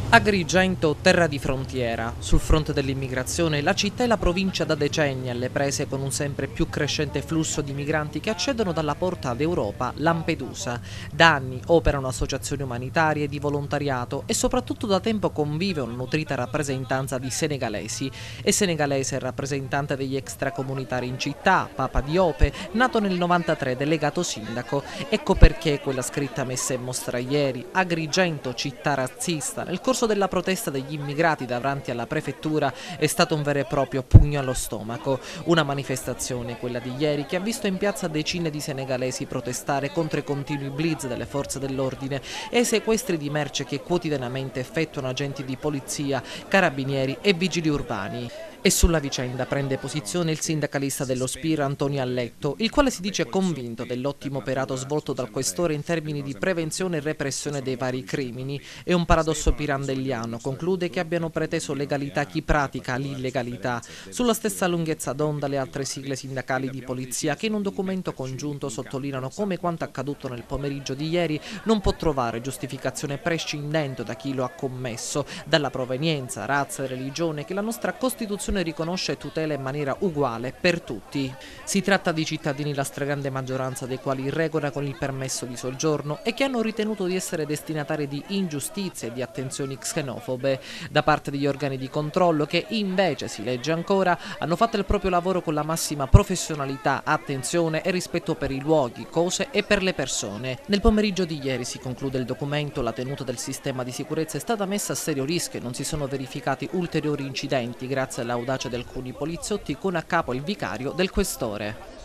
Agrigento, terra di frontiera. Sul fronte dell'immigrazione, la città e la provincia da decenni alle prese con un sempre più crescente flusso di migranti che accedono dalla porta d'Europa, Lampedusa. Da anni operano associazioni umanitarie e di volontariato e soprattutto da tempo convive una nutrita rappresentanza di senegalesi. E senegalese è rappresentante degli extracomunitari in città, Papa Diope, nato nel 93, delegato sindaco. Ecco perché quella scritta messa in mostra ieri, Agrigento, città razzista, nel corso della protesta degli immigrati davanti alla prefettura è stato un vero e proprio pugno allo stomaco. Una manifestazione, quella di ieri, che ha visto in piazza decine di senegalesi protestare contro i continui blitz delle forze dell'ordine e i sequestri di merce che quotidianamente effettuano agenti di polizia, carabinieri e vigili urbani. E sulla vicenda prende posizione il sindacalista dello Spira Antonio Alletto, il quale si dice convinto dell'ottimo operato svolto dal questore in termini di prevenzione e repressione dei vari crimini. È un paradosso pirandelliano, conclude, che abbiano preteso legalità chi pratica l'illegalità. Sulla stessa lunghezza d'onda le altre sigle sindacali di polizia, che in un documento congiunto sottolineano come quanto accaduto nel pomeriggio di ieri non può trovare giustificazione prescindendo da chi lo ha commesso, dalla provenienza, razza e religione che la nostra Costituzione riconosce e tutela in maniera uguale per tutti. Si tratta di cittadini, la stragrande maggioranza dei quali irregolano con il permesso di soggiorno e che hanno ritenuto di essere destinatari di ingiustizie e di attenzioni xenofobe da parte degli organi di controllo che invece, si legge ancora, hanno fatto il proprio lavoro con la massima professionalità, attenzione e rispetto per i luoghi, cose e per le persone. Nel pomeriggio di ieri, si conclude il documento, la tenuta del sistema di sicurezza è stata messa a serio rischio e non si sono verificati ulteriori incidenti grazie all'audacia di alcuni poliziotti con a capo il vicario del questore.